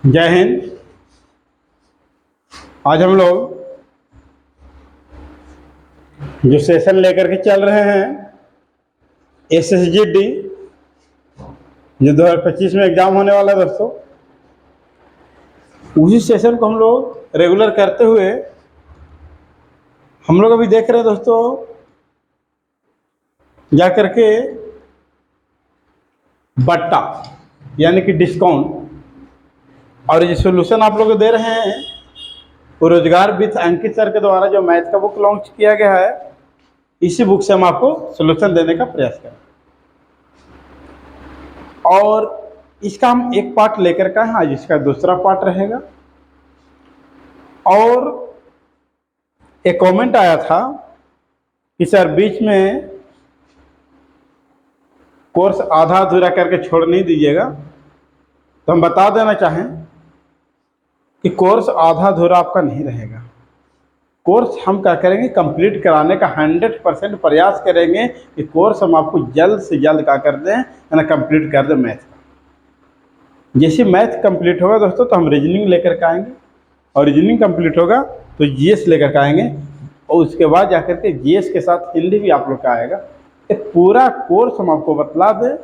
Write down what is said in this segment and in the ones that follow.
जय हिंद। आज हम लोग जो सेशन लेकर के चल रहे हैं SSGD जो 2025 में एग्जाम होने वाला है दोस्तों, उसी सेशन को हम लोग रेगुलर करते हुए हम लोग अभी देख रहे हैं दोस्तों, जा करके बट्टा यानी कि डिस्काउंट और ये सोल्यूशन आप लोग को दे रहे हैं वो रोजगार विद अंकित सर के द्वारा जो मैथ का बुक लॉन्च किया गया है, इसी बुक से हम आपको सोल्यूशन देने का प्रयास करें। और इसका हम एक पार्ट लेकर का है, आज इसका दूसरा पार्ट रहेगा। और एक कमेंट आया था कि सर बीच में कोर्स आधा अधूरा करके छोड़ नहीं दीजिएगा, तो हम बता देना चाहें कि कोर्स आधा अधूरा आपका नहीं रहेगा। कोर्स हम क्या करेंगे, कंप्लीट कराने का 100% प्रयास करेंगे कि कोर्स हम आपको जल्द से जल्द क्या कर दें, है ना, कंप्लीट कर दें मैथ का। जैसे मैथ कंप्लीट होगा दोस्तों तो हम रीजनिंग लेकर के आएंगे, और रीजनिंग कंप्लीट होगा तो जीएस लेकर के आएंगे, और उसके बाद जाकर के जीएस के साथ हिंदी भी आप लोग का आएगा। एक पूरा कोर्स हम आपको बतला दें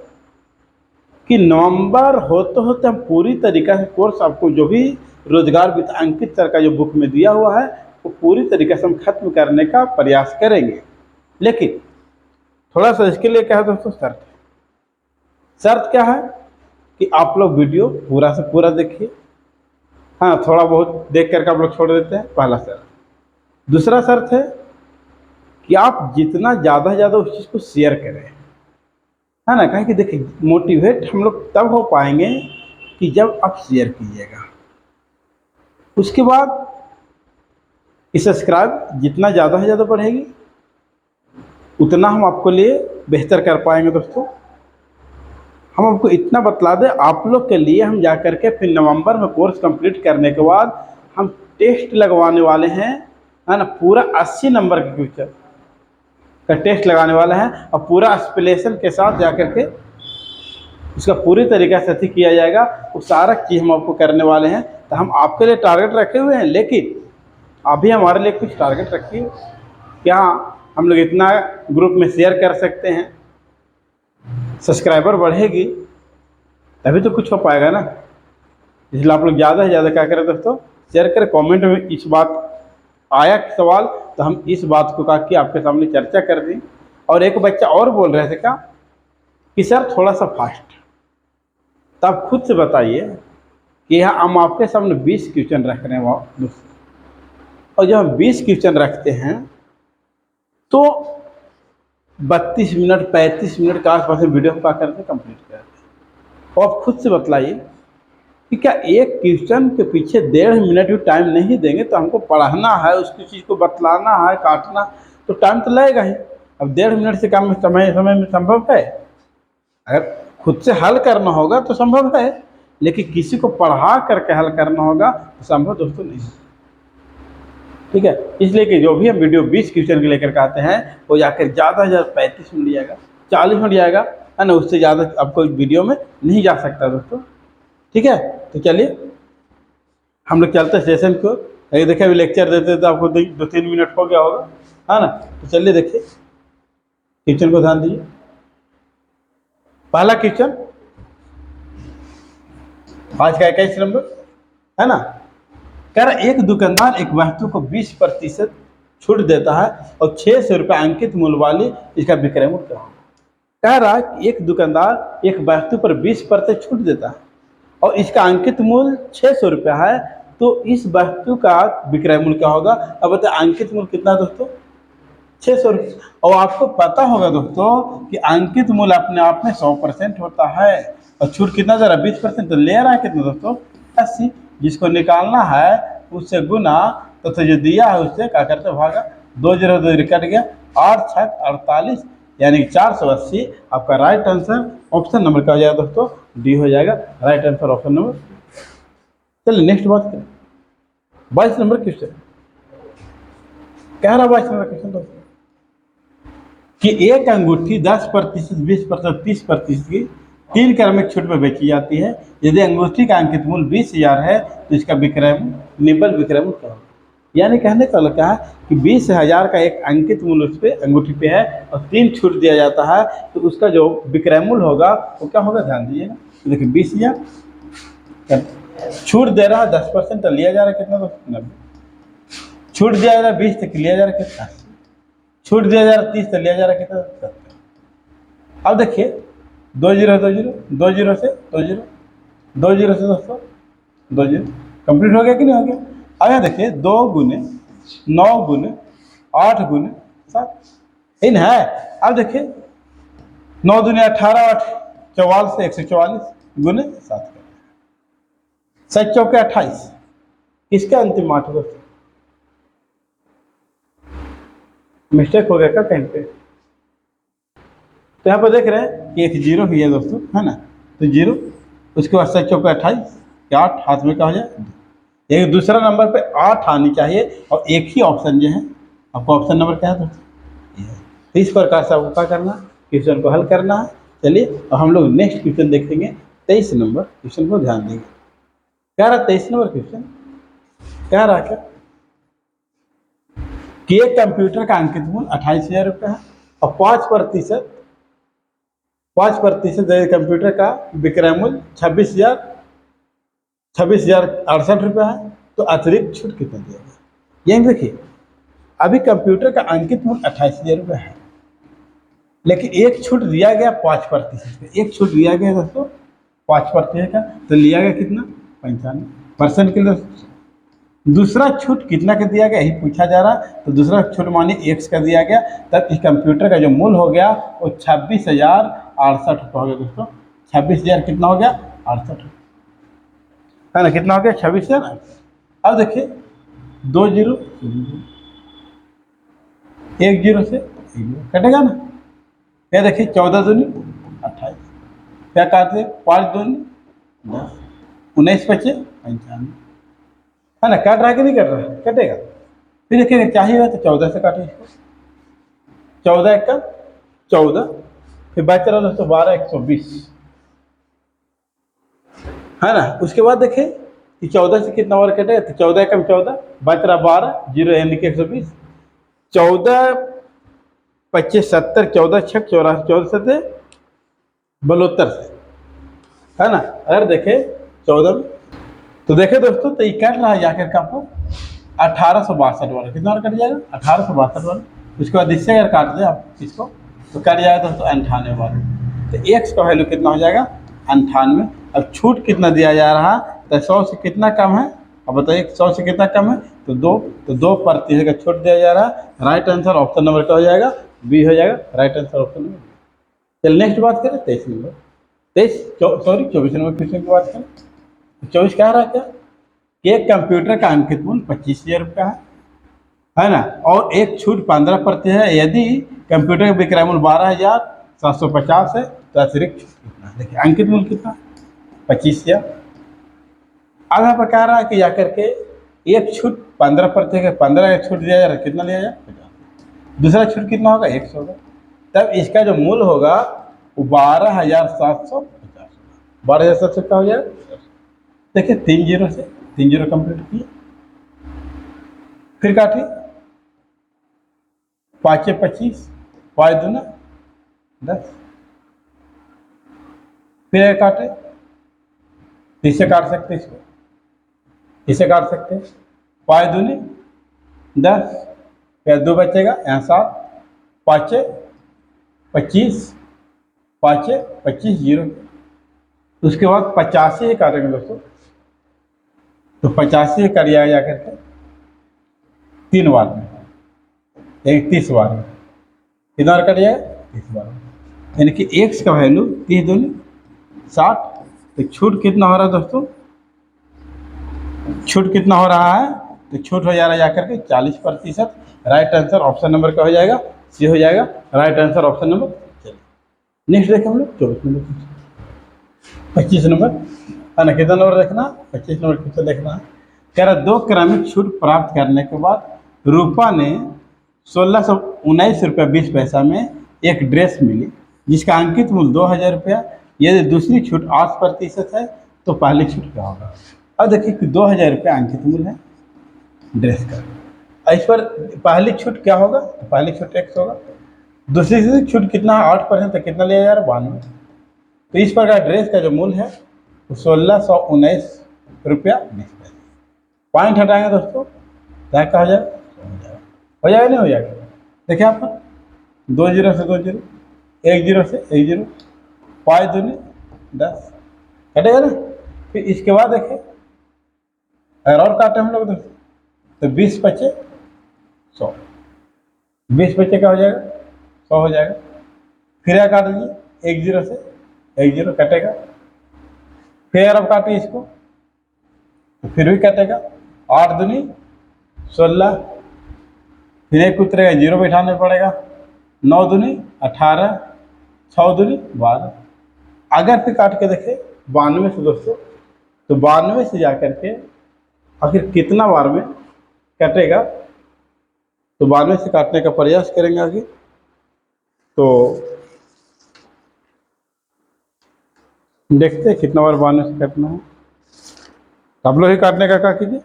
कि नवंबर होते होते हम पूरी तरीक़ा से कोर्स आपको जो भी रोजगार विद अंकित सर का जो बुक में दिया हुआ है वो पूरी तरीके से हम खत्म करने का प्रयास करेंगे। लेकिन थोड़ा सा इसके लिए क्या है दोस्तों, शर्त क्या है कि आप लोग वीडियो पूरा से पूरा देखिए। हाँ, थोड़ा बहुत देख करके आप लोग छोड़ देते हैं, पहला शर्त। दूसरा शर्त है कि आप जितना ज़्यादा से ज़्यादा उस चीज़ को शेयर करें, है ना। कहें कि देखिए मोटिवेट हम लोग तब हो पाएंगे कि जब आप शेयर कीजिएगा। उसके बाद सब्सक्राइब जितना ज़्यादा से ज़्यादा बढ़ेगी उतना हम आपको लिए बेहतर कर पाएंगे दोस्तों। हम आपको इतना बतला दें, आप लोग के लिए हम जा कर के फिर नवंबर में कोर्स कंप्लीट करने के बाद हम टेस्ट लगवाने वाले हैं, है ना। पूरा 80 नंबर के क्वेश्चन का टेस्ट लगाने वाला है, और पूरा एक्सप्लेनेशन के साथ जा कर के उसका पूरी तरीक़े से अथी किया जाएगा। वो सारा चीज़ हम आपको करने वाले हैं। तो हम आपके लिए टारगेट रखे हुए हैं, लेकिन अभी हमारे लिए कुछ टारगेट रखिए। क्या हम लोग इतना ग्रुप में शेयर कर सकते हैं, सब्सक्राइबर बढ़ेगी तभी तो कुछ हो पाएगा ना। इसलिए आप लोग ज़्यादा से ज़्यादा क्या करें दोस्तों, शेयर करें। कमेंट में इस बात आया सवाल तो हम इस बात को कहा कि आपके सामने चर्चा कर दी। और एक बच्चा और बोल रहे थे क्या कि सर थोड़ा सा फास्ट, तो आप खुद से बताइए कि यहाँ हम आपके सामने 20 क्वेश्चन रख रहे हैं वहाँ, और जब हम 20 क्वेश्चन रखते हैं तो 32 मिनट 35 मिनट के आसपास वीडियो का करके कंप्लीट करते हैं। और आप खुद से बतलाइए कि क्या एक क्वेश्चन के पीछे 1.5 मिनट भी टाइम नहीं देंगे तो हमको पढ़ना है, उसकी चीज़ को बतलाना है, काटना, तो टाइम तो लगेगा ही। अब 1.5 मिनट से कम समय में संभव है? अगर खुद से हल करना होगा तो संभव है, लेकिन किसी को पढ़ा करके हल करना होगा तो संभव दोस्तों नहीं। ठीक है, इसलिए कि जो भी हम वीडियो 20 क्वेश्चन के लेकर के आते हैं वो जाकर ज़्यादा से ज़्यादा 35 मिनट जाएगा, 40 मिनट जाएगा, है ना। उससे ज़्यादा आपको वीडियो में नहीं जा सकता दोस्तों। ठीक है, तो चलिए हम लोग चलते हैं सेशन को। अगर देखिए अभी लेक्चर देते तो आपको 2-3 मिनट हो गया होगा, है ना। तो चलिए देखिए क्वेश्चन को ध्यान दीजिए। पहला क्वेश्चन आज का 21 नंबर, है ना। कह रहा एक दुकानदार एक वस्तु को 20% छूट देता है और 600 रुपये अंकित मूल्य वाली इसका विक्रय मूल्य क्या होगा। कह रहा है कि एक दुकानदार एक वस्तु पर 20% छूट देता है और इसका अंकित मूल्य 600 रुपया है, तो इस वस्तु का विक्रय मूल्य क्या होगा। अब बताए अंकित मूल्य कितना दोस्तों, 600 रुपये। और आपको पता होगा दोस्तों कि अंकित मूल्य अपने आप में 100% होता है और छूट कितना दे रहा है, 20%। तो ले रहा है कितना दोस्तों, 80। जिसको निकालना है उससे गुना, तो जो दिया है उससे क्या करते भागा, 2 0 2 कट गया, 8 6 48 यानी 480। आपका राइट आंसर ऑप्शन नंबर क्या हो जाएगा दोस्तों, डी हो जाएगा राइट आंसर ऑप्शन नंबर। चलिए नेक्स्ट बात करें, 22 नंबर क्वेश्चन। कह रहा 22 नंबर क्वेश्चन दोस्तों कि एक अंगूठी 10%, 20%, 30% की 3 क्रमिक छूट पर बेची जाती है। यदि अंगूठी का अंकित मूल्य 20,000 है तो इसका विक्रय मूल्य निबल विक्रय मूल्य क्या होगा। यानी कहने का मतलब क्या है कि 20,000 का एक अंकित मूल्य उस पर अंगूठी पे है और 3 छूट दिया जाता है, तो उसका जो विक्रय मूल्य होगा वो क्या होगा, ध्यान दीजिएगा। तो देखिए 20,000 छूट दे रहा है 10%, तो लिया जा रहा है कितना, तो 90। छूट दिया जा रहा है 20 तक, लिया जा रहा है कितना, छूट दिया जा रहा है 30 तो लिया जा रहा है कितना, 70। अब देखिए 2 जीरो 2 जीरो 2 जीरो से 2 जीरो 2 जीरो से दोस्तों 2 जीरो कंप्लीट हो गया कि नहीं हो गया। अब यहाँ देखिए 2 गुने 9 गुने 8 गुने 7 इन है। अब देखिए 9 दुनिया 18 8 44 से 144 गुने 7 7 चौके 28। किसका अंतिम 8 दोस्तों, मिस्टेक हो गया क्या कहीं पे। तो यहाँ पर देख रहे हैं कि एक जीरो ही है दोस्तों, है ना, तो जीरो, उसके बाद 7 चौके 28 या 8 हाथ में क्या हो जाए, एक दूसरा नंबर पे 8 आनी चाहिए और एक ही ऑप्शन जो है आपको ऑप्शन नंबर क्या है दोस्तों, तो इस प्रकार से आपको क्या करना, क्वेश्चन को हल करना है। चलिए और हम लोग नेक्स्ट क्वेश्चन देखेंगे 23 नंबर क्वेश्चन को ध्यान देंगे। क्या रहा 23 नंबर क्वेश्चन, क्या रहा क्या कि एक कंप्यूटर का अंकित मूल्य 28,000 रुपये है और 5% कंप्यूटर का विक्रय मूल्य 26,068 रुपये है, तो अतिरिक्त छूट कितना दिया गया। यही देखिए अभी कंप्यूटर का अंकित मूल्य 28,000 रुपये है, लेकिन एक छूट दिया गया 5%, एक छूट दिया गया दोस्तों 5% का, तो लिया गया कितना, 95% के लिए। दूसरा छूट कितना का दिया गया यही पूछा जा रहा, तो दूसरा छूट माने x का दिया गया, तब इस कंप्यूटर का जो मूल्य हो गया वो 26,068 रुपये हो गया दोस्तों। 26,000 कितना हो गया, 68 है ना, कितना हो गया 26,000। अब देखिए 2 जीरो 1 जीरो से 1 जीरो कटेगा ना, क्या देखिए 14 दूनी 28, क्या काटते 5 दूनी 10, 19 बचे 95, है ना, काट रहा है कि नहीं कट रहा है, कटेगा। फिर देखिए चाहिए तो 14 से काटे इसको, 14 1 का 14, फिर बच रहा दोस्तों 12 120, है ना। उसके बाद देखें कि 14 से कितना और कटेगा, तो 14 कम 14 बच रहा 12 जीरो यानी कि 120, 14 25 70 14 6 84 14 से 72 से, है ना। अगर देखें 14 में तो देखें दोस्तों, तो ये कट रहा है जाकर के आपको 1862 वाला, कितना कट जाएगा 1862 वाला। उसके बाद इससे अगर काट दें आप इसको तो कट जाएगा दोस्तों 98 वाला, तो एक्स का वैल्यू कितना हो जाएगा 98। अब छूट कितना दिया जा रहा है, तो 100 से कितना कम है, अब बताइए 100 से कितना कम है, तो 2% का छूट दिया जा रहा है। राइट आंसर ऑप्शन नंबर क्या हो जाएगा, बी हो जाएगा राइट आंसर ऑप्शन नंबर। चलिए नेक्स्ट बात करें 23 नंबर 24 नंबर क्वेश्चन की बात करें। 24 कह रहा है क्या कि एक कंप्यूटर का अंकित मूल्य 25,000 रुपया है ना, और एक छूट 15% है। यदि कंप्यूटर का विक्रय मूल्य 12,750 है तो अतिरिक्त छूट कितना, देखिए अंकित मूल्य कितना 25,000। अब यहाँ पर कह रहा है कि जाकर के एक छूट 15% का 15 का छूट दिया जा रहा है, कितना लिया जाए 50, दूसरा छूट कितना होगा 100 होगा, तब इसका जो मूल्य होगा वो 12,750, 12,700 का हो जाएगा। देखिए 3 जीरो से 3 जीरो कंप्लीट किए, फिर काटिए 5 25 5 दूना 10, फिर काटे, इसे काट सकते, इसको इसे काट सकते, 5 दूनी 10, फिर 2 बचेगा यहाँ 7, 5 25 5 25 जीरो, उसके बाद 85 काटेंगे दोस्तों, तो 85 कर दिया जा करके 3 बार में 31 बार में, कितना कट जाएगा 30 बार में, यानी कि एक्स का वैल्यू 30 दूनी 60। तो छूट कितना हो रहा है दोस्तों, छूट कितना हो रहा है, तो छूट हो जा रहा है जाकर के 40%। राइट आंसर ऑप्शन नंबर का हो जाएगा सी हो जाएगा राइट आंसर ऑप्शन नंबर। चलिए नेक्स्ट देखें हम लोग 24 नंबर 25 नंबर, है ना, कितना नंबर देखना 25 नंबर क्वेश्चन देखना है। कह रहा 2 क्रमिक छूट प्राप्त करने के बाद रूपा ने 1619 रुपये 20 पैसा में एक ड्रेस मिली जिसका अंकित मूल्य 2,000 रुपया, यदि दूसरी छूट 8% है तो पहली छूट क्या होगा। अब देखिए कि 2000 रुपये अंकित मूल्य है ड्रेस का, इस पर पहली छूट क्या होगा, तो पहली छूट x होगा, दूसरी से छूट कितना है 8%, तो कितना लिया जा रहा है 92। तो इस प्रकार ड्रेस का जो मूल्य है वो 1619 रुपया 20 पैसे। पॉइंट हटाएंगे दोस्तों क्या क्या हो जाएगा, हो जाएगा नहीं हो जाएगा। देखिए आप 2 जीरो से 2 जीरो, 1 जीरो से 1 जीरो, 5 दूनी 10 कटेगा ना। फिर इसके बाद देखिए अगर और काटे हम लोग दोस्तों तो 20 बचे 100, 20 बचे क्या हो जाएगा 100 हो जाएगा। फिर क्या काट दीजिए 1 जीरो से 1 जीरो कटेगा, फिर अब काटिए इसको तो फिर भी कटेगा, 8 दूनी 16, फिर एक उतरेगा जीरो बैठाने पड़ेगा, 9 दूनी 18, 6 दूनी 12। अगर फिर काट के देखें 92 से दोस्तों, तो 92 से जाकर के आखिर कितना बार में कटेगा, तो 92 से काटने का प्रयास करेंगे आगे। तो देखते हैं कितना बार 92 से काटना है। आप लोग ही काटने का क्या कीजिए,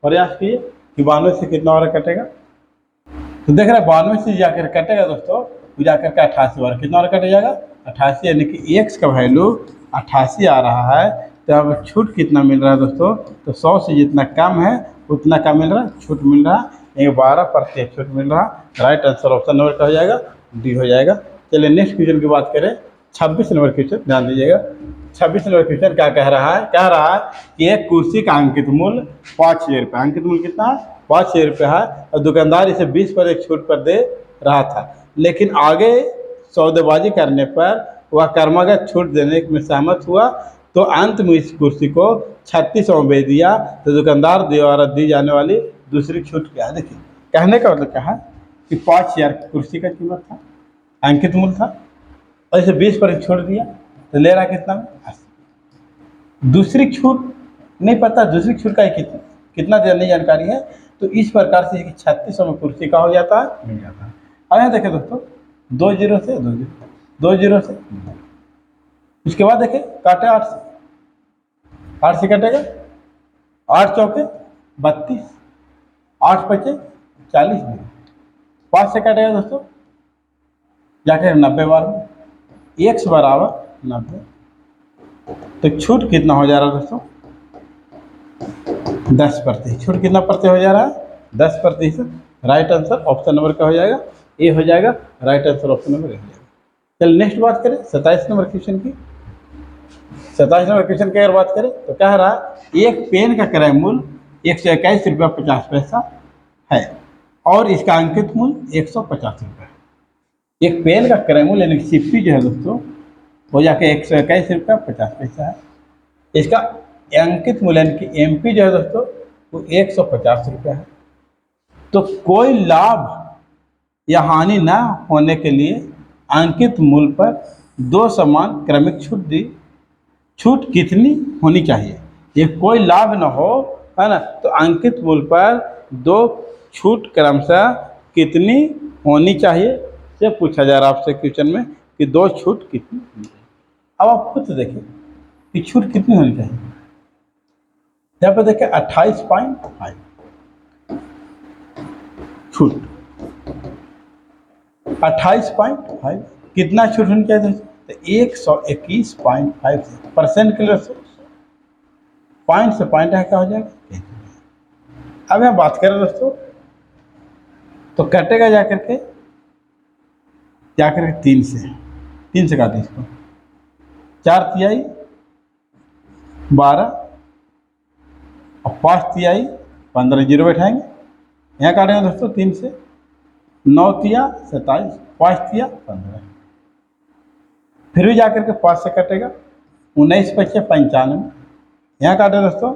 प्रयास कीजिए कि 92 से कितना बार कटेगा। तो देख रहे हैं 92 से जाकर कटेगा दोस्तों, तो जाकर के 88 बार कितना बार कट जाएगा 88, यानी कि x का वैल्यू 88 आ रहा है। तो अब छूट कितना मिल रहा है दोस्तों, तो 100 से जितना कम है उतना क्या मिल रहा है, छूट मिल रहा है, 12% छूट मिल रहा है। राइट आंसर ऑप्शन नंबर क्या हो जाएगा, डी हो जाएगा। चलिए नेक्स्ट क्वेश्चन की बात करें, 26 नंबर क्वेश्चन ध्यान दीजिएगा। 26 नंबर क्वेश्चन क्या कह रहा है, कि एक कुर्सी का अंकित मूल्य 5000 रुपये, अंकित मूल्य कितना है 5000 रुपये है, और दुकानदार इसे 20 पर एक छूट पर दे रहा था, लेकिन आगे सौदेबाजी करने पर वह क्रमागत छूट देने में सहमत हुआ, तो अंत में इस कुर्सी को 3600 में बेच दिया, तो दुकानदार द्वारा दी जाने वाली दूसरी छूट क्या है। देखिए कहने का मतलब क्या है कि 5000 की कुर्सी का कीमत था, अंकित मूल्य था, और इसे 20 पर छोड़ दिया, तो ले रहा कितना में 80। दूसरी छूट नहीं पता, दूसरी छूट का कितना कितना नहीं जानकारी है, तो इस प्रकार से 3600 में कुर्सी का हो जाता है, मिल जाता है। अब यहाँ देखें दोस्तों 2 जीरो से 2 जीरो, 2 जीरो से, उसके बाद देखें काटे 8 से, 8 से कटेगा, 8 चौके 32, 8 बचे 40 दिन, 5 से कटेगा दोस्तों जाकर 90 बार में, x बराबर 90, तो छूट कितना हो जा रहा है दोस्तों 10%। छूट कितना प्रतिशत हो जा रहा है 10%। राइट आंसर ऑप्शन नंबर क्या हो जाएगा, ए हो जाएगा। Right answer option number A हो जाएगा। चलिए नेक्स्ट बात करें 27 नंबर क्वेश्चन की। 27 नंबर क्वेश्चन की अगर बात करें तो कह रहा है एक पेन का क्रय मूल्य 121 रुपया 50 पैसा है और इसका अंकित मूल्य 150 रुपये। एक पेन का क्रय मूल्य यानी सिप्पी जो है दोस्तों वो जाके 121 रुपया 50 पैसा है, इसका अंकित मूल्य यानी कि एमपी जो है दोस्तों वो 150 रुपया है। तो कोई लाभ या हानि न होने के लिए अंकित मूल्य पर 2 समान क्रमिक छूट दी। छूट कितनी होनी चाहिए, ये कोई लाभ न हो है ना, तो अंकित मूल्य पर 2 छूट क्रमशः कितनी होनी चाहिए ये पूछा जा रहा है आपसे क्वेश्चन में कि 2 छूट कितनी होनी चाहिए। अब आप खुद देखिए कि छूट कितनी होनी चाहिए। यहाँ पर देखिए 28.5 छूट, 28.5 कितना छूट होनी चाहिए तो 121.5 परसेंट के लिए पॉइंट से पॉइंट है क्या हो जाएगा। अब यहाँ बात करें दोस्तों तो कटेगा जाकर के 3 से काटे इसको, 4 तिहाई 12 और 5 तिहाई 15, जीरो बैठाएंगे, यहाँ काटेंगे दोस्तों 3 से, 9 तिया 27, 5 तिया 15, फिर भी जाकर के 5 से कटेगा, 19 बचे 95, यहाँ काटे दोस्तों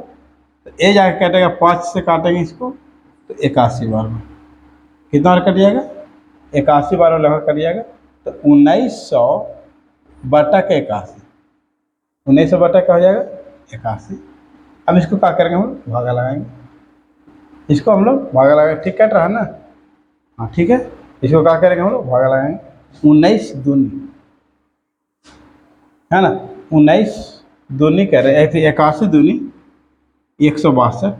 तो ए जाकर कटेगा 5 से काटेंगे इसको तो 81 बार में कितना बार कट जाएगा 81 बार में लगभग कट जाएगा। तो 1900 बटा के 81, 1900 बटा क्या हो जाएगा 81। अब इसको क्या करेंगे हम लोग भागा लगाएंगे, इसको हम लोग भागा लगाएंगे, ठीक कट रहा है ना, हाँ ठीक है। इसको क्या करेंगे हम लोग भागा लगाएंगे, 19 दूनी है ना, 19 दूनी कह रहे हैं, 81 दूनी 162,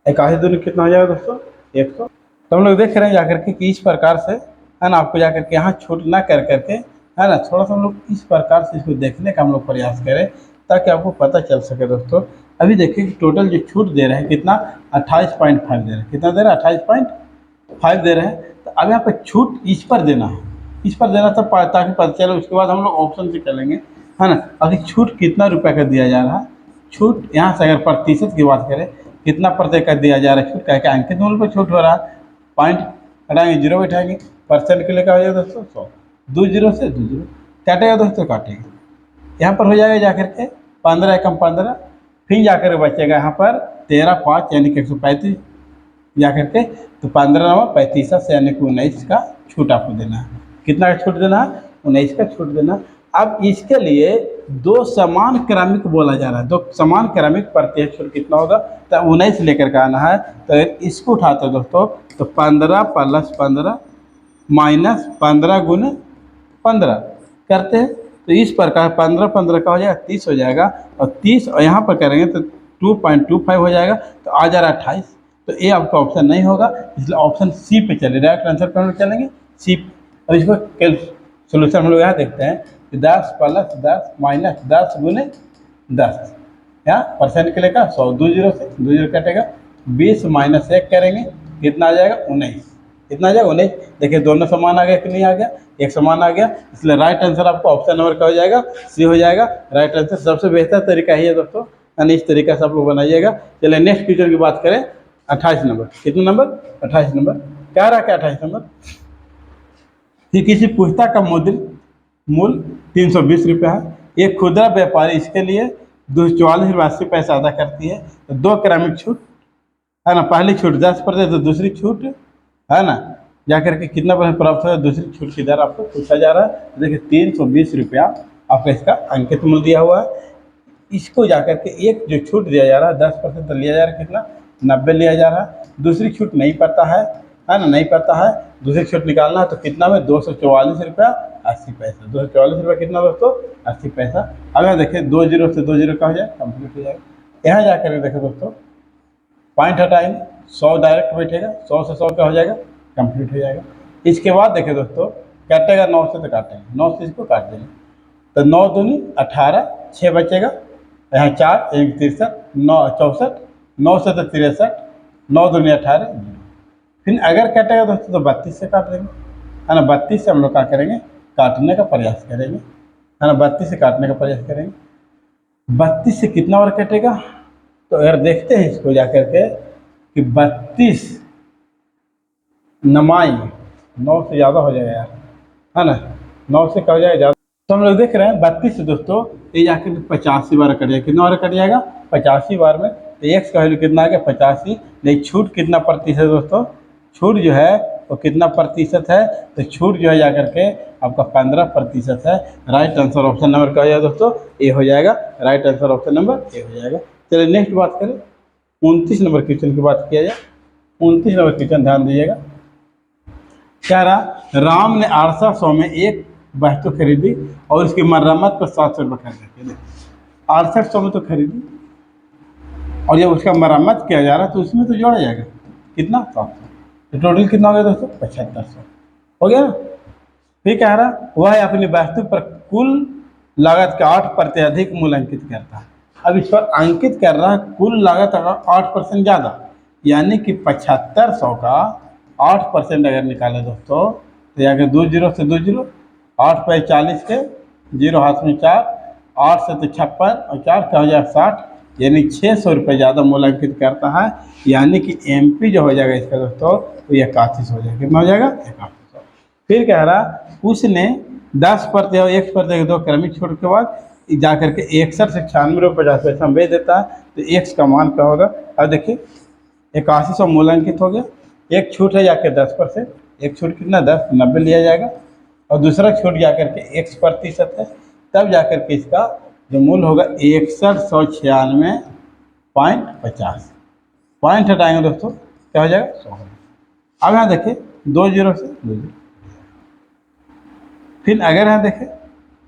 81 दूनी कितना हो जाएगा दोस्तों 100। तो हम लोग देख रहे हैं जाकर के कि इस प्रकार से है ना, आपको जाकर के यहाँ छूट ना कर करके है ना, थोड़ा सा हम लोग इस प्रकार से इसको देखने का हम लोग प्रयास करें ताकि आपको पता चल सके दोस्तों। अभी देखिए कि टोटल जो छूट दे रहे हैं कितना 28.5 दे रहे हैं, कितना दे रहे हैं 28.5 दे रहे हैं। तो अब यहाँ पर छूट इस पर देना है, इस पर देना था ताकि पता चले, उसके बाद हम लोग ऑप्शन से चलेंगे है ना। अभी छूट कितना रुपये का दिया जा रहा है, छूट यहाँ से अगर प्रतिशत की बात करें कितना प्रतिशत का दिया जा रहा है छूट, क्या क्या अंकित मूल्य पर छूट हो रहा है, पॉइंट हटाएंगे, जीरो बैठाएंगे, परसेंट के लिए क्या हो जाएगा दोस्तों 100, 2 जीरो से 2 जीरो काटेगा दोस्तों, काटेगा यहाँ पर हो जाएगा जाकर के 15 एकम 15, फिर जाकर बचेगा यहाँ पर 13 5 यानी कि 135 जाकर के, तो 15 नवा 35 से यानी कि 19 का छूट आपको देना है। कितना का छूट देना है 19 का छूट देना। अब इसके लिए दो समान क्रमिक बोला जा रहा है, दो समान क्रमिक प्रतिशत छूट कितना होगा, तो 19 लेकर के आना है। तो इसको उठाते हैं दोस्तों, तो 15 + 15 - 15 × 15 करते हैं। तो इस प्रकार 15 15 का हो जाएगा 30 हो जाएगा, और 30 और यहाँ पर करेंगे तो 2.25 हो जाएगा, तो आ जा रहा है 28। तो ये आपका ऑप्शन नहीं होगा, इसलिए ऑप्शन सी पे चले, डायरेक्ट आंसर पर हम लोग चलेंगे सी। अब इसको सोल्यूशन हम लोग यहाँ देखते हैं कि 10 + 10 - 10 × 10, यहाँ परसेंट के लिए का 100, 2 जीरो से 2 जीरो कटेगा, 20 - 1 करेंगे कितना आ जाएगा 19, कितना आ जाएगा 19। देखिए दोनों समान आ गया कि नहीं आ गया, एक समान आ गया, इसलिए राइट आंसर आपको ऑप्शन नंबर का हो जाएगा सी हो जाएगा राइट आंसर। सबसे बेहतर तरीका ही है दोस्तों, यानी इस तरीका से आप लोग बनाइएगा। चलिए नेक्स्ट क्वेश्चन की बात करें, 28 नंबर, कितना नंबर 28 नंबर, क्या रहा क्या 28 नंबर कि किसी पुस्तक का मुद्रित मूल्य 320 रुपये है, एक खुदरा व्यापारी इसके लिए 244 रुपये अदा करती है, तो दो क्रमिक छूट है ना, पहली छूट 10%, तो दूसरी छूट है ना जाकर के कितना परसेंट प्राप्त होगा, दूसरी छूट की दर आपको पूछा जा रहा है। तो देखिए 320 रुपया आपका इसका अंकित मूल्य दिया हुआ है। इसको जाकर के एक जो छूट दिया जा रहा है 10% तो लिया जा रहा है कितना 90 लिया जा रहा है, दूसरी छूट नहीं पता है ना, नहीं पता है, दूसरी छूट निकालना है तो कितना में 244 रुपया 80 पैसा, 244 रुपया कितना दोस्तों 80 पैसा। अगर देखें 2 जीरो से 2 जीरो का हो जाए कंप्लीट हो जाएगा। यहाँ जाकर देखें दोस्तों पॉइंट हटाएंगे, 100 डायरेक्ट बैठेगा, 100 से 100 का हो जाएगा कंप्लीट हो जाएगा। इसके बाद देखें दोस्तों काटेगा 9 से, तो काटेंगे 9 से इसको काट देंगे, तो 9 दूनी 18, 6 बचेगा, यहाँ 4 1 63 9 64, 9 से तो 63, 9 दूनी 18, फिर अगर काटेगा दोस्तों तो 32 से काट देंगे है ना, 32 से हम लोग क्या करेंगे काटने का प्रयास करेंगे है ना, 32 से काटने का प्रयास करेंगे। 32 से कितना और कटेगा, तो अगर देखते हैं इसको जाकर के कि 32 नमाई 9 से ज़्यादा हो जाएगा यार है ना, 9 से क्या हो जाएगा ज़्यादा, तो हम लोग देख रहे हैं 32 से दोस्तों ये जाकर 85 बार कट जाएगा, कितना बार कट जाएगा 85 बार में। तो एक्स का वैल्यू कितना आ गया 85, नहीं छूट कितना प्रतिशत दोस्तों, छूट जो है वो कितना प्रतिशत है, तो छूट जो है जाकर के आपका 15% है। राइट आंसर ऑप्शन नंबर क्या हो जाएगा दोस्तों ए हो जाएगा, right answer option number A हो जाएगा। चलिए नेक्स्ट बात करें 29 नंबर क्वेश्चन की बात किया जाए। 29 नंबर क्वेश्चन ध्यान दीजिएगा, क्या रहा, राम ने 800 में एक वस्तु खरीदी और उसकी मरम्मत पर 700 रुपये खर्च किए। 6800 में तो खरीदी और जब उसका मरम्मत किया जा रहा है तो उसमें तो जोड़ा जाएगा कितना 700, तो टोटल कितना हो गया दोस्तों 7500 हो गया ना। फिर कह रहा वह अपनी वस्तु पर कुल लागत का 8% अधिक मूल्य अंकित करता है। अब इस पर अंकित कर रहा है कुल लागत 8% ज़्यादा, यानी कि 7500 का 8% अगर निकाले दोस्तों तो यहाँ 2 जीरो से 2 जीरो, 8 पे 40 के, जीरो हाथ में 4, 8 से तो 56 और 4 का हो जाए 60, यानी 600 रुपये ज़्यादा मूल्य अंकित करता है, यानी कि MP जो हो जाएगा इसका दोस्तों तो ये 81 हो जाएगा, कितना हो जाएगा 8100। फिर कह रहा उसने 10% और 1% के दो क्रमिक छूट के बाद जाकर के 61 से 96 रुपये 50 पैसा बेच देता है, तो एक्स का मान क्या होगा। अब देखिए 8100 मूल्यांकित हो गया, एक छूट है जाकर 10%, एक छूट कितना 10 90 लिया जाएगा, और दूसरा छूट जाकर के 1% है, तब जाकर के इसका जो मूल्य होगा 6196.50, पॉइंट हटाएंगे दोस्तों क्या हो जाएगा 100। अब यहाँ देखिए 2 जीरो से 2 जीरो, फिर अगर यहाँ देखें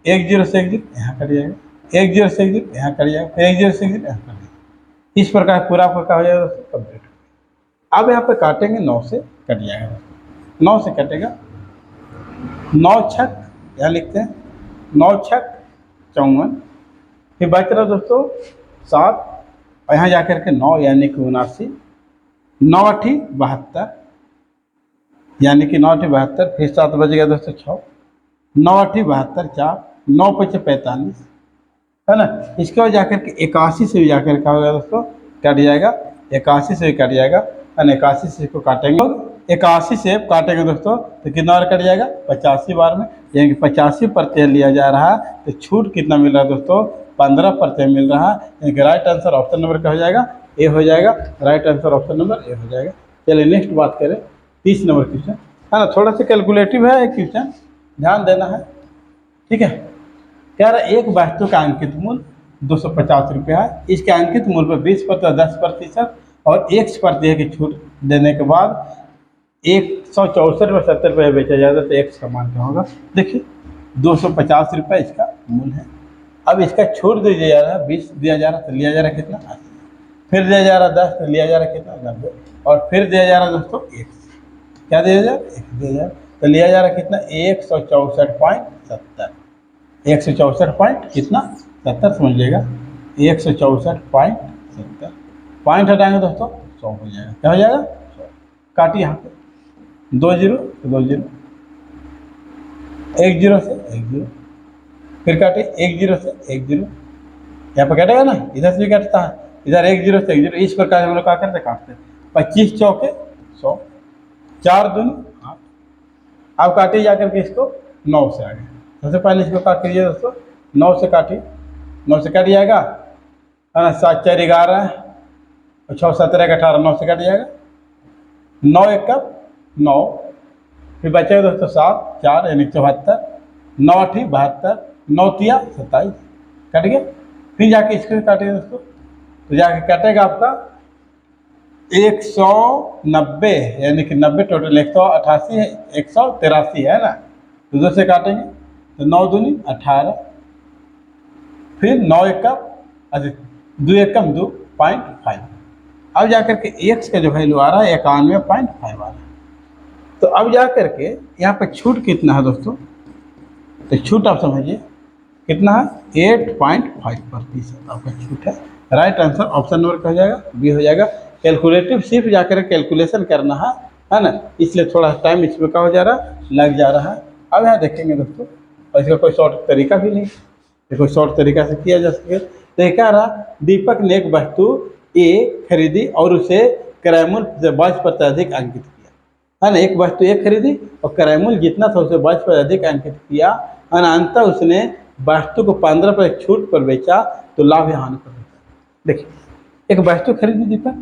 एक जीरो से एक जीरो यहाँ कट जाएगा, एक जीरो से एक जीरो यहाँ कट जाएगा, फिर एक जीरो से एक जीरो यहाँ कट जाएगा। इस प्रकार पूरा आपका क्या हो जाएगा दोस्तों, कंप्लीट। अब यहाँ पे काटेंगे 9 से कट जाएगा दोस्तों, 9 से कटेगा, 9 छक यहाँ लिखते हैं, 9 छक 54, फिर बच रहा दोस्तों 7, और यहाँ जाकर के 9 यानी कि 79, 9 अठी 72 यानी कि 9 अठी 72, फिर 7 बच गया दोस्तों 6, 9 अठी 72 4, 9 पचे 45, है ना। इसके बाद जाकर के 81 से भी जाकर क्या होगा दोस्तों, कट जाएगा, 81 से भी कट जाएगा, है ना। 81 से इसको काटेंगे, 81 से काटेंगे दोस्तों तो कितना बार कट जाएगा, 85 बार में, यानी कि 85% लिया जा रहा है, तो छूट कितना मिल रहा है दोस्तों, 15% मिल रहा है, यानी कि राइट आंसर ऑप्शन नंबर क्या हो जाएगा, ए हो जाएगा। Right answer option number A हो जाएगा। चलिए नेक्स्ट बात करें, 30 नंबर क्वेश्चन, है ना। थोड़ा सा कैलकुलेटिव है एक क्वेश्चन, ध्यान देना है, ठीक है। कह रहा है एक वस्तु का अंकित मूल्य 250 रुपया है, इसके अंकित मूल्य पर 20% 10% और 1% की छूट देने के बाद 164.70 बेचा जाता है, तो एक्स का मान क्या होगा। देखिए 250 रुपये इसका मूल्य है। अब इसका छूट दिया जा रहा है 20 दिया जा रहा है, तो लिया जा रहा है कितना 80, फिर दिया जा रहा है 10 तो लिया जा रहा है कितना 90, और फिर दिया जा रहा है दोस्तों 1, क्या दिया जा रहा है 1 दिया जा रहा है, तो लिया जा रहा है कितना 164.70, 164 कितना 70 समझिएगा, 164.70, पॉइंट हटाएंगे दोस्तों 100 हो जाएगा, क्या हो जाएगा 100। काटिए यहाँ पे 2 जीरो तो 2 जीरो, 1 जीरो से 1 जीरो, फिर काटे 1 जीरो से 1 जीरो, यहाँ पर कटेगा ना, इधर से भी कटता है, इधर 1 जीरो से 1 जीरो, इस प्रकार हम लोग क्या करते काटते, 25 चौके 100, 4 दूनी 8। अब काटिए जाकर के इसको 9 से आगे, सबसे पहले इसको काट कीजिए दोस्तों, 9 से काटिए, 9 से कट जाएगा, है ना। 7 4 11 और 6 17 18, 9 से कट जाएगा, 9 1 का 9, फिर बचेगा दोस्तों 7 4 यानी 74, 9 8 72, 9 3 27, कट गया। फिर जाके इसको काटेंगे दोस्तों, तो जाके कटेगा आपका 190 यानी कि 90 टोटल 188 है, 183 है ना, तो 2 से काटेंगे तो 9 दूनी 18, फिर 9 1 का अच्छा 2 1 कम 2.5, अब जाकर के एक्स का जो वैल्यू आ रहा है 91.5 आ रहा है। तो अब जाकर के यहाँ पर छूट कितना है दोस्तों, तो छूट आप समझिए कितना है 8.5% आपका छूट है। राइट आंसर ऑप्शन नंबर क्या हो जाएगा, बी हो जाएगा। कैलकुलेटिव सिर्फ जाकर कैलकुलेशन करना है ना, इसलिए थोड़ा टाइम इसमें क्या हो जा रहा है, लग जा रहा है। अब यहाँ देखेंगे दोस्तों, और इसका कोई शॉर्ट तरीका भी नहीं, कोई शॉर्ट तरीका से किया जा सके। तो क्या रहा, दीपक ने एक वस्तु ए खरीदी और उसे क्रय मूल्य से 22% अधिक अंकित किया, है ना। एक वस्तु ए खरीदी और क्रय मूल्य जितना था उसे 22% अधिक अंकित किया, है ना। अंततः उसने वस्तु को 15% छूट पर बेचा, तो लाभ या हानि पर बेचा। देखिए एक वस्तु खरीदी दीपक,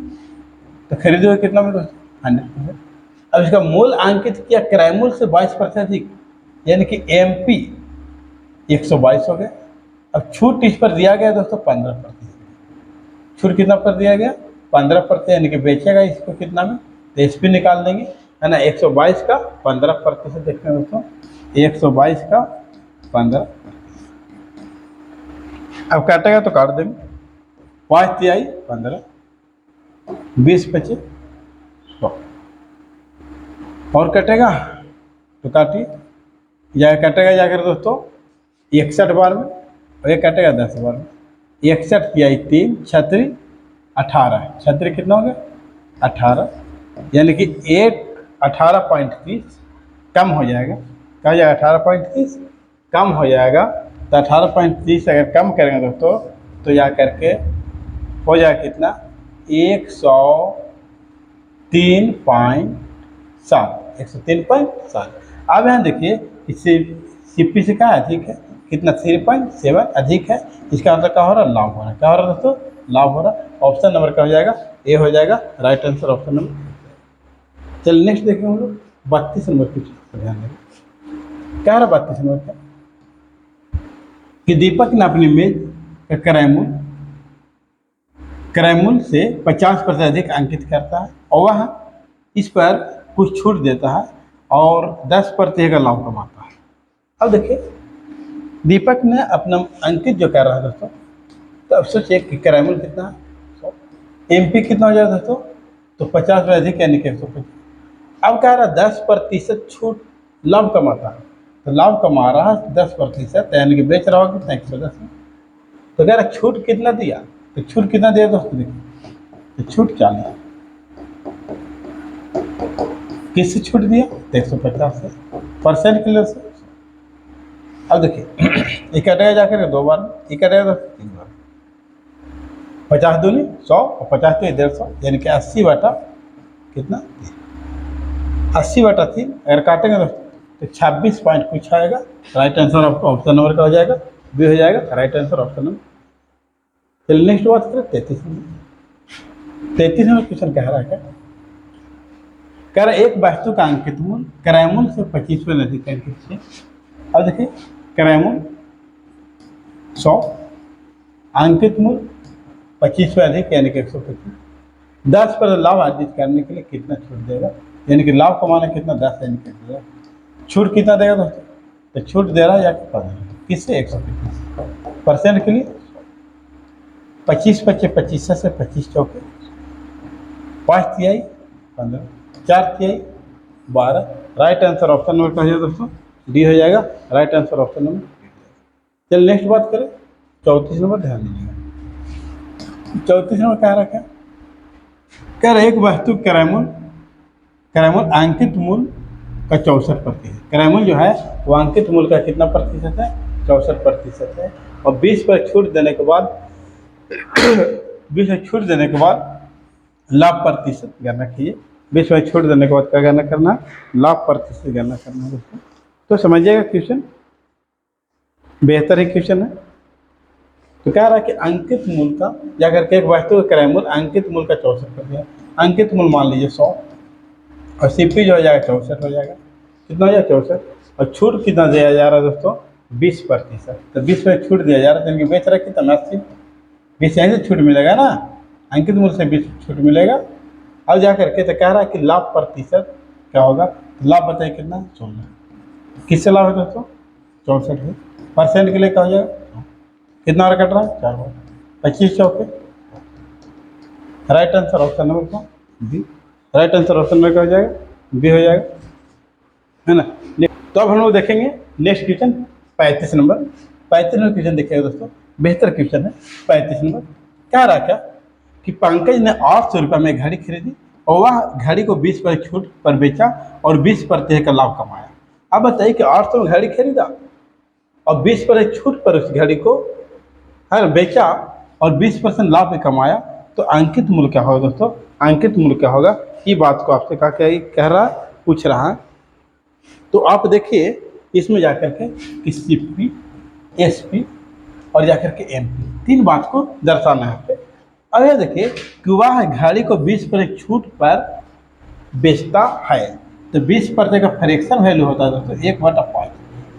तो खरीदे हुए कितना में दोस्तों 100%। अब इसका मूल्य अंकित किया क्रय मूल्य से 22% अधिक, यानी कि MP 122 हो गया। अब छूट इस पर दिया गया दोस्तों 15%, छूट कितना पर दिया गया 15%, यानी कि बेचेगा इसको कितना में, तो SP निकाल देंगे, है ना। 122 का 15% देखते हैं दोस्तों, 122 का 15, अब काटेगा तो काट देंगे, 5 तिहाई 15, 20 पचे 100, और कटेगा तो काटिए, या कटेगा जाकर दोस्तों 61 बार में, और ये कटेगा 10 बार में, 61 तिहाई 3 छत्री 18, छत्री कितना हो गया 18, यानी कि 18.30 कम हो जाएगा, क्या हो जाएगा 18.30 कम हो जाएगा। तो 18.30 अगर कम करेंगे दोस्तों तो जा करके हो जाएगा कितना 103.7। अब यहाँ देखिए इससे CP से क्या अधिक है, कितना 3.7 अधिक है, इसका मतलब क्या हो रहा है, लाभ हो रहा है। क्या हो रहा है दोस्तों, लाभ हो रहा है। ऑप्शन नंबर क्या हो जाएगा, ए हो जाएगा। Right answer option number. चलिए नेक्स्ट देखेंगे हम लोग 32 नंबर कुछ ध्यान देंगे, क्या रहा 32 नंबर का, कि दीपक ने अपनी मेज का क्रय मूल्य से 50% अधिक अंकित करता है और वह इस पर कुछ छूट देता है और 10% का लाभ कमाता है। अब देखिए दीपक ने अपना अंकित जो कर रहा है दोस्तों, तो अब सोचिए कि कैरामल कितना है 100, एमपी कितना हो जाएगा दोस्तों, तो 50 में अधिक यानी कि 150। अब कह रहा है 10% छूट लाभ कमाता है, तो लाभ कमा रहा है 10%, यानी कि बेच रहा होगा कितना 110 में। तो कह रहा छूट कितना दिया, तो छूट कितना दिया दोस्तों, देखिए तो छूट 40, किससे छूट दिया, तो 150 से, परसेंट के लिए से। अब देखिए ये कटेगा जाकर 2 बार, ये कटेगा दोस्तों 3 बार, 50 दूनी 100 और 50 तो 150, यानी कि 80 बटा कितना 80/3 अगर काटेंगे दोस्तों तो 26 पॉइंट कुछ आएगा। राइट आंसर आपका ऑप्शन नंबर का हो जाएगा, बी हो जाएगा राइट आंसर ऑप्शन नंबर। चलिए नेक्स्ट बात करें 33 नंबर। 33 नंबर क्वेश्चन कह रहा है क्या, कह रहा है एक वस्तु का अंकित मूल्य क्रय मूल्य से 25 अधिक है किससे। अब देखिए क्रय मूल्य 100, अंकित मूल्य 25 अधिक यानी कि 125, 10% लाभ अर्जित करने के लिए कितना छूट देगा, यानी कि लाभ कमाना कितना 10 यानी कि छूट कितना देगा दोस्तों, तो छूट दे रहा है या 15 किससे 125 परसेंट के लिए 25 25 25 से 25 चौके 5 तिहाई 15 4 तिहाई 12। राइट आंसर ऑप्शन नंबर का हो जाएगा दोस्तों, डी हो जाएगा राइट आंसर ऑप्शन नंबर। चलिए नेक्स्ट बात करें 34 नंबर, ध्यान दीजिएगा 34 नंबर कह रहा क्या, कह रहा एक वस्तु क्रयमूल्य अंकित मूल्य का 64% क्रयमूल्य जो है वो अंकित मूल्य का कितना प्रतिशत है, 64% है। और 20 पर छूट देने के बाद 20 पर छूट देने के बाद लाभ प्रतिशत गणना कीजिए। 20 पर छूट देने के बाद क्या गणना करना, लाभ प्रतिशत गणना करना दोस्तों। तो समझिएगा क्वेश्चन बेहतर ही क्वेश्चन है। तो कह रहा है कि अंकित मूल्य का या करके एक वस्तु का क्रय मूल्य अंकित मूल्य का 64%, अंकित मूल्य मान लीजिए 100 और सीपी जो हो जाएगा 64 हो जाएगा, कितना हो जाएगा 64, और छूट कितना दिया जा रहा है दोस्तों 20%, तो 20 पर छूट दिया जा रहा है, तो इनकी बेच रहा है कितना 80, 20 यहीं से छूट मिलेगा ना, अंकित मूल्य से 20 छूट मिलेगा। अब जा करके तो कह रहा है कि लाभ प्रतिशत क्या होगा, तो लाभ बताइए कितना 16, किससे लाभ है दोस्तों 64 है, परसेंट के लिए क्या हो जाएगा, कितना और कट रहा है 4 बार 25 चौके। राइट आंसर ऑप्शन नंबर का B, right answer option number का हो जाएगा बी हो जाएगा, है ना। तो अब हम लोग देखेंगे next question 35 number. 35 number question देखिएगा दोस्तों, बेहतर क्वेश्चन है। 35 नंबर क्या रहा क्या कि पंकज ने 800 रुपये में घड़ी खरीदी और वह घड़ी को 20% छूट पर बेचा और 20% का लाभ कमाया। अब बताइए कि 800 में घड़ी खरीदा और 20% छूट पर उस घड़ी को है बेचा और 20% लाभ भी कमाया, तो अंकित मूल्य क्या होगा दोस्तों, अंकित मूल्य क्या होगा, ये बात को आपसे कह रहा पूछ रहा है। तो आप देखिए इसमें जाकर के कि सीपी एसपी और जाकर के एमपी 3 बात को दर्शाना है। अब यह देखिए कि वह घड़ी को 20% छूट पर बेचता है, तो 20% का फ्रैक्शन वैल्यू होता है दोस्तों 1/5,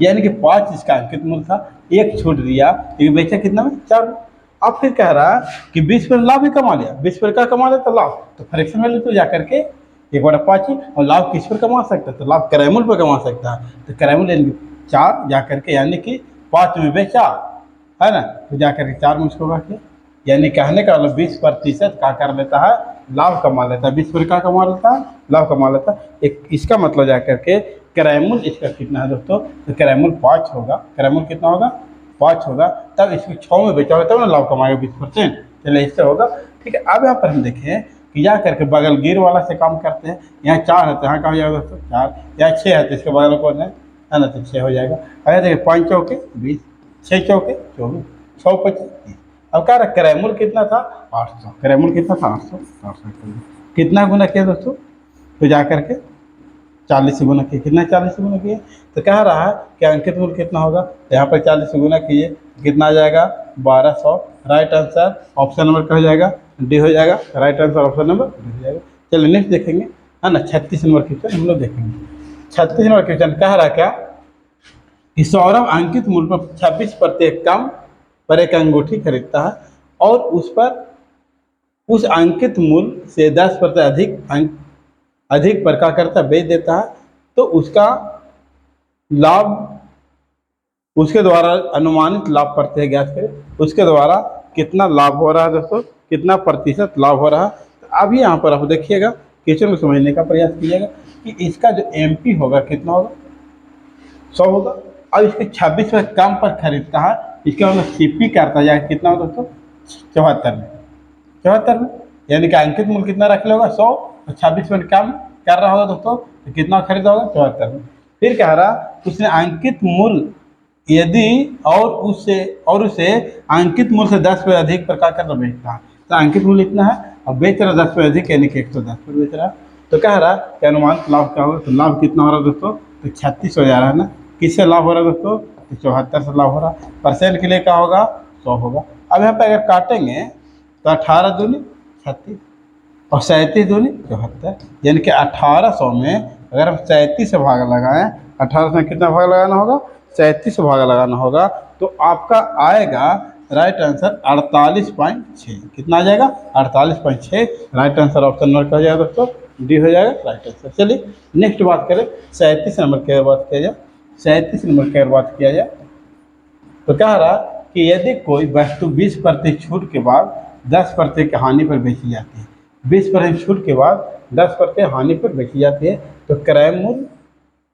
यानी कि 5 इसका अंकित मूल्य था, 1 छूट दिया, ये बेचा कितना में 4। अब फिर कह रहा है कि 20% लाभ भी कमा लिया, 20% का कमा लिया तो लाभ, तो फ्रैक्शन वैल्यू तो जाकर के 1/5 ही, और लाभ किस पर कमा सकता है, तो लाभ क्रय मूल्य पर कमा सकता है, तो क्रय मूल्य यानी 4 जाकर के यानी कि 5 में बेचा है ना, तो जाकर के 4 में उसको बाकी, यानी कहने का मतलब 20% का कर लेता है, लाभ कमा लेता है, 20% का कमा लेता है, लाभ कमा लेता है। एक इसका मतलब जाकर के क्रय मूल्य इसका कितना है दोस्तों, तो क्रय मूल्य 5 होगा, क्रय मूल्य कितना होगा 5 होगा, तब इसको 6 में बेचा होगा तब ना लाभ कमाएगा 20%, चलिए इससे होगा ठीक है। अब यहाँ पर हम देखें कि जा करके बगल गिर वाला से काम करते हैं, यहाँ 4 है तो यहाँ का हो जाएगा दोस्तों 4, यहाँ 6 है तो इसके बगल कौन है ना, तो 6 हो जाएगा। अगर देखिए 5 चौके 20, 6 चौके 24, 6 25 30। अब कह रहा क्रय मूल्य कितना था 800, क्रय मूल्य कितना था 800 कितना गुना किया दोस्तों, तो जा करके 40 से गुना किए, कितना 40 से गुना किए, तो कह रहा है कि अंकित मूल्य कितना होगा, तो यहाँ पर 40 से गुना कीजिए कितना आ जाएगा 1200। राइट आंसर ऑप्शन नंबर का हो जाएगा डी हो जाएगा, right answer option number D हो जाएगा। चलिए नेक्स्ट देखेंगे है ना 36 नंबर क्वेश्चन हम लोग देखेंगे। 36 नंबर क्वेश्चन कह रहा क्या कि सौरभ अंकित मूल्य पर 26% कम पर एक अंगूठी खरीदता है और उस पर उस अंकित मूल्य से 10% अधिक पर क्या करता बेच देता है, तो उसका लाभ उसके द्वारा अनुमानित लाभ प्रतिशत ज्ञात करें, उसके द्वारा कितना लाभ हो रहा है दोस्तों, कितना प्रतिशत लाभ हो रहा है। तो अभी यहाँ पर आप देखिएगा, क्वेश्चन को समझने का प्रयास कीजिएगा कि इसका जो एमपी होगा कितना होगा, 100 होगा। अब इसके 26 में कम पर खरीदता है, इसका मतलब सीपी करता जाएगा कितना होगा दोस्तों, 74 में, 74 में, यानी कि अंकित मूल्य कितना रख होगा 100 और 26 में कम कर रहा होगा दोस्तों, तो कितना खरीदा होगा 74 में। फिर कह रहा उसने अंकित मूल्य यदि और उसे अंकित मूल्य से 10 पर अधिक पर क्या करना बेच रहा है, तो अंकित मूल्य इतना है और बेच रहा 10 पर अधिक, यानी कि 110 पर बेच रहा है। तो कह रहा कि अनुमानित लाभ क्या होगा, तो लाभ कितना हो रहा है दोस्तों, तो 36 हो जा रहा है ना। किससे लाभ हो रहा है दोस्तों, तो 74 से लाभ हो रहा है। परसेंट के लिए क्या होगा, 100 होगा। अब यहाँ पर अगर काटेंगे तो 18 दूनी 36 और 37 दूनी 74, यानी कि 1800 में अगर हम 37 से भाग लगाएं, 1800 में कितना भाग लगाना होगा, 37 से भाग लगाना होगा, तो आपका आएगा राइट आंसर 48.6। कितना आ जाएगा, 48.6। राइट आंसर ऑप्शन नंबर क्या हो जाएगा दोस्तों, डी हो जाएगा राइट आंसर। चलिए नेक्स्ट बात करें, 37 नंबर की बात किया जाए, 37 नंबर की बात किया जाए तो कह रहा कि यदि कोई वस्तु 20% छूट के बाद 10% की हानि पर बेची जाती है, 20% छूट के बाद 10% हानि पर बेची जाती है, तो क्रय मूल्य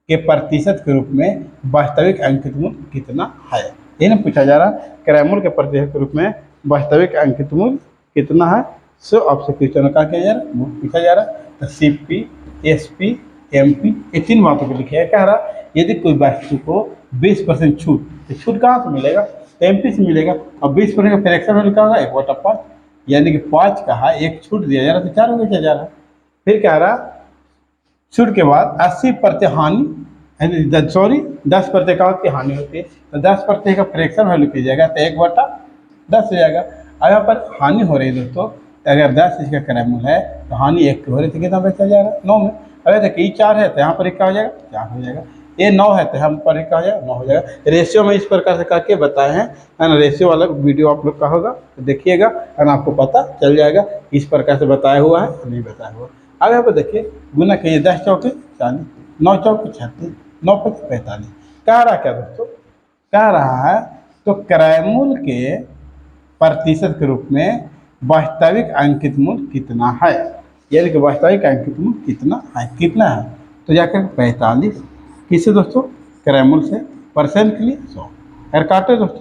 के प्रतिशत के रूप में वास्तविक अंकित मूल्य कितना है, ये ना पूछा जा रहा। क्रय मूल्य के प्रतिशत के रूप में वास्तविक अंकित मूल्य कितना है। सो आपसे क्वेश्चन का किया जा रहा, पूछा जा रहा। तो सीपी, एसपी, एमपी, ये 3 बातों को लिखिए। कह रहा यदि कोई वस्तु को 20% छूट, तो छूट कहाँ से मिलेगा, एमपी से मिलेगा। और 20% का फ्रैक्शन में लिखा होगा 1/5, यानी कि 5 का है, 1 छूट दिया जा रहा, तो 4 बेचा जा रहा। फिर कह रहा छूट के बाद 80% हानि, 10% का की हानि होती है, तो 10% का फ्रैक्शन वैल्यू कीजिएगा तो 1/10 हो जाएगा। अब यहाँ पर हानि हो रही है दोस्तों, तो अगर 10 इसका क्रय मूल्य है तो हानि 1 की हो रही, तो कितना बेचा जा रहा है, 9 में। अगर देखिए ये 4 है तो यहाँ पर क्या हो जाएगा, 4 हो जाएगा। ये 9 है तो यहाँ पर क्या हो जाएगा, 9 हो जाएगा। रेशियो में इस प्रकार से करके बताए हैं, है ना। रेशियो वाला वीडियो आप लोग का होगा तो देखिएगा, है ना, आपको पता चल जाएगा इस प्रकार से बताया हुआ है नहीं बताया हुआ। अब यहाँ पर देखिए गुना कहिए, 10 चौके 40, 9 चौके 36, 9 पच 45। कह रहा क्या दोस्तों, कह रहा है तो क्रय मूल्य के प्रतिशत के रूप में वास्तविक अंकित मूल्य कितना है, यानी कि वास्तविक अंकित मूल्य कितना है, कितना है, तो जाकर 45। किससे दोस्तों, क्रय मूल्य से। परसेंट के लिए 100। अगर काटे दोस्तों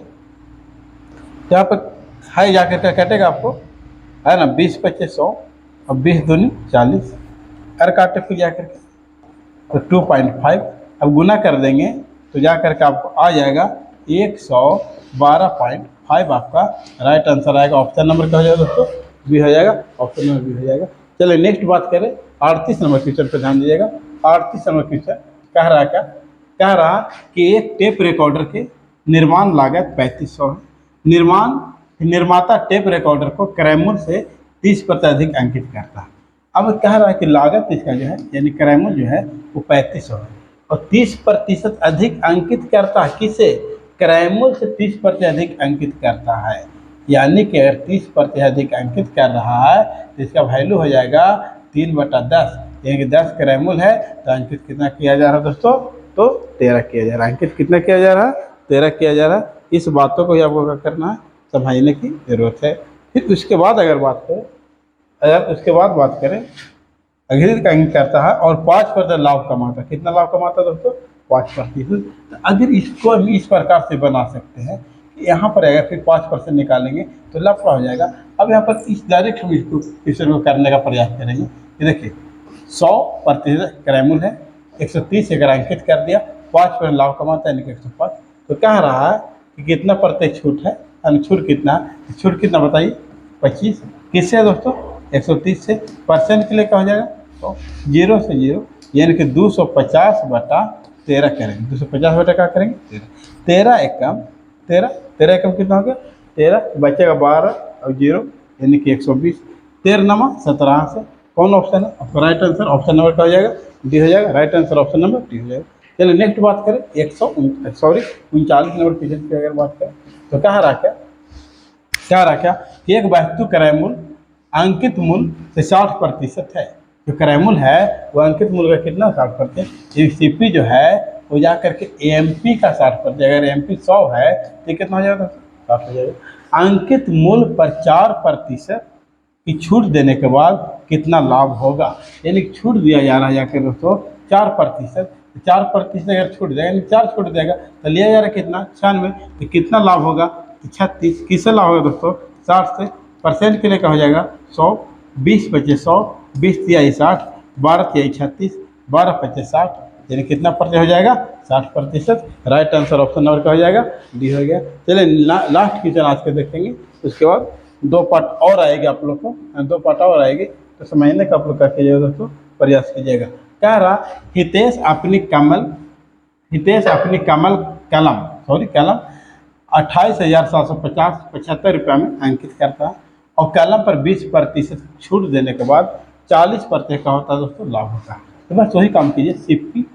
तो यहाँ पर है जाकर कटेगा आपको, है ना, 20 25 100 और 20 दूनी 40। अगर काटे फिर जाकर के तो 2.5। अब गुना कर देंगे तो जा करके आपको आ जाएगा 112.5। आपका राइट आंसर आएगा। ऑप्शन नंबर क्या हो जाएगा दोस्तों, बी हो जाएगा, ऑप्शन नंबर बी हो जाएगा। चलिए नेक्स्ट बात करें, 38 नंबर क्वेश्चन पर ध्यान दीजिएगा। 38 नंबर क्वेश्चन कह रहा क्या, कह रहा कि एक टेप रिकॉर्डर के निर्माण लागत 3500 है। निर्माता टेप रिकॉर्डर को क्रय मूल्य से 30% अधिक अंकित करता है। अब कह रहा है कि लागत इसका जो है, यानी क्रय मूल्य जो है वो 3500 है और 30% अधिक अंकित करता है। किसे, क्रय मूल्य से 30% अधिक अंकित करता है, यानी कि अगर 30% अधिक अंकित कर रहा है तो इसका वैल्यू हो जाएगा 3/10, यानी कि 10 क्रय मूल्य है तो अंकित कितना किया जा रहा है दोस्तों, तो 13 किया जा रहा है। अंकित कितना किया जा रहा है, 13 किया जा रहा है। इस बातों को ही आपको क्या करना है, समझने की जरूरत है। फिर उसके बाद अगर बात करें, अग्रिम का अंकित करता है और 5% लाभ कमाता है। कितना लाभ कमाता है दोस्तों, 5%। तो अगर इसको हम इस प्रकार से बना सकते हैं कि यहाँ पर अगर फिर 5% निकालेंगे तो लफड़ा हो जाएगा। अब यहाँ पर इस डायरेक्ट हम इसको क्वेश्चन को करने का प्रयास करेंगे। ये देखिए 100% क्रय मूल्य है, 130 अगर अंकित कर दिया, 5% लाभ कमाता है, यानी कि 105। तो कह रहा है कि कितना प्रतिशत छूट है, यानी छूट कितना है, छूट कितना बताइए, 25। किससे है दोस्तों, 130 से। परसेंट के लिए क्या हो जाएगा, तो 0 से 0, यानी कि 250/13 करेंगे। 250 बटा क्या करेंगे, 13। 13 एकम 13, 13 एकम कितना हो गया, 13, बचेगा 12 और 0, यानी कि 120। 13 नमा 17 से। कौन ऑप्शन है आपका राइट आंसर, ऑप्शन नंबर क्या हो जाएगा, डी हो जाएगा। Right answer option number D हो जाएगा। चलिए नेक्स्ट बात करें, 39 नंबर क्वेश्चन की अगर बात करें तो कह रहा क्या कि एक वस्तु क्रय मूल्य अंकित मूल्य से 60% है। जो क्रय मूल्य है वो अंकित मूल्य का कितना, 60%। सीपी जो है वो जा करके एएमपी का 60%। अगर एएमपी 100 है तो कितना हो जाएगा दोस्तों? 60 हो जाएगा। अंकित मूल्य पर 4% की छूट देने के बाद कितना लाभ होगा? यानी छूट दिया जा रहा है जाकर दोस्तों 4%। 4% अगर छूट देगा यानी 4 छूट देगा तो लिया जा रहा है कितना? 96। तो कितना लाभ होगा? 36। किससे लाभ होगा दोस्तों? 60 से। परसेंट के लिए क्या हो जाएगा? 100, 20 बचे 100, 20 तिहाई 60, 12 तिहाई 36, 12 पचे 60, यानी कितना प्रतिशत हो जाएगा? 60%। राइट आंसर ऑप्शन नंबर क्या हो जाएगा? डी हो गया। चलिए लास्ट क्वेश्चन आज के देखेंगे, उसके बाद 2 पार्ट और आएगी आप लोग को, 2 पार्ट और आएगी तो समझने का आप लोग क्या कीजिएगा दोस्तों? प्रयास कीजिएगा। कह रहा हितेश अपनी कलम 28,750 रुपये में अंकित करता है और कलम पर 20% छूट देने के बाद 40% का होता है दोस्तों लाभ होता है। तो बस वही काम कीजिए, सिप्पी,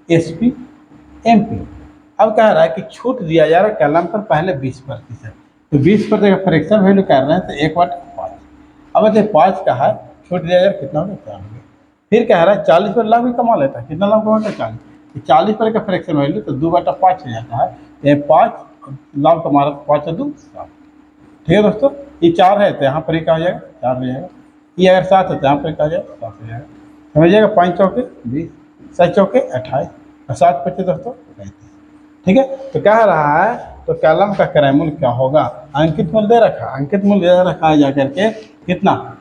एसपी, एमपी। अब कह रहा है कि छूट दिया जा रहा है कलम पर पहले 20%, तो 20% का फ्रैक्शन वैल्यू कर रहे हैं तो 1/5। अब अगर 5 का है, छूट दिया जा रहा है कितना हो गया? 4 हो गया। फिर कह रहा है 40 पर लाभ भी कमा लेता है, कितना लाभ कमाता है? 40। 40 पर का फ्रैक्शन वैल्यू तो 2/5 हो जाता है, ये 5 लाभ कमा रहा है, 5 और 2 7। ठीक है दोस्तों, ये 4 है तो यहाँ पर ही क्या हो जाएगा? 4 हो जाएगा। ये अगर 7 है तो यहाँ पर क्या हो जाएगा? 7 हो जाएगा। समझिएगा, 5 चौके 20, 7 चौके 28 और 7 बचे दोस्तों 35। ठीक है, तो कह रहा है तो कलम का क्रय मूल्य क्या होगा? अंकित मूल्य दे रखा है, अंकित मूल्य दे रखा है जाकर के कितना?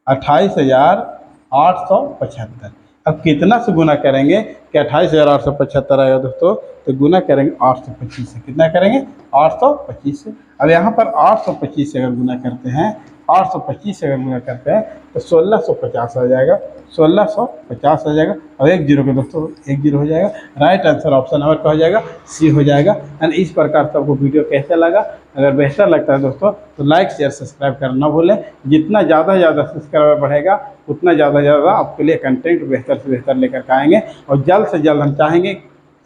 28,875। अब कितना से गुना करेंगे कि 28,875 आएगा दोस्तों? तो गुना करेंगे 825 से। कितना करेंगे? 825 से। अब यहाँ पर 825 से अगर गुना करते हैं, 825 से अगर गुना करते हैं तो 1650 आ जाएगा, 1650 आ जाएगा। और 1 जीरो के दोस्तों 1 जीरो हो जाएगा। राइट आंसर ऑप्शन नंबर क्या हो जाएगा? सी हो जाएगा। एंड इस प्रकार से आपको वीडियो कैसा लगा? अगर बेहतर लगता है दोस्तों तो लाइक शेयर सब्सक्राइब करना ना भूलें। जितना ज़्यादा सब्सक्राइबर बढ़ेगा उतना ज़्यादा आपके लिए कंटेंट बेहतर से बेहतर लेकर के आएंगे। और जल्द से जल्द हम चाहेंगे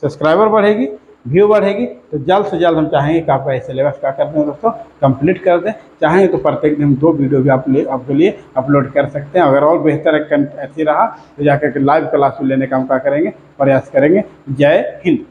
सब्सक्राइबर बढ़ेगी, व्यू बढ़ेगी, तो जल्द से जल्द हम चाहेंगे कि आपका सिलेबस क्या करते हैं दोस्तों? कंप्लीट कर दें। चाहेंगे तो प्रत्येक दिन 2 वीडियो भी आपके लिए अपलोड कर सकते हैं। अगर और बेहतर ऐसी रहा तो जाकर के लाइव क्लास में लेने का हम क्या करेंगे? प्रयास करेंगे। जय हिंद।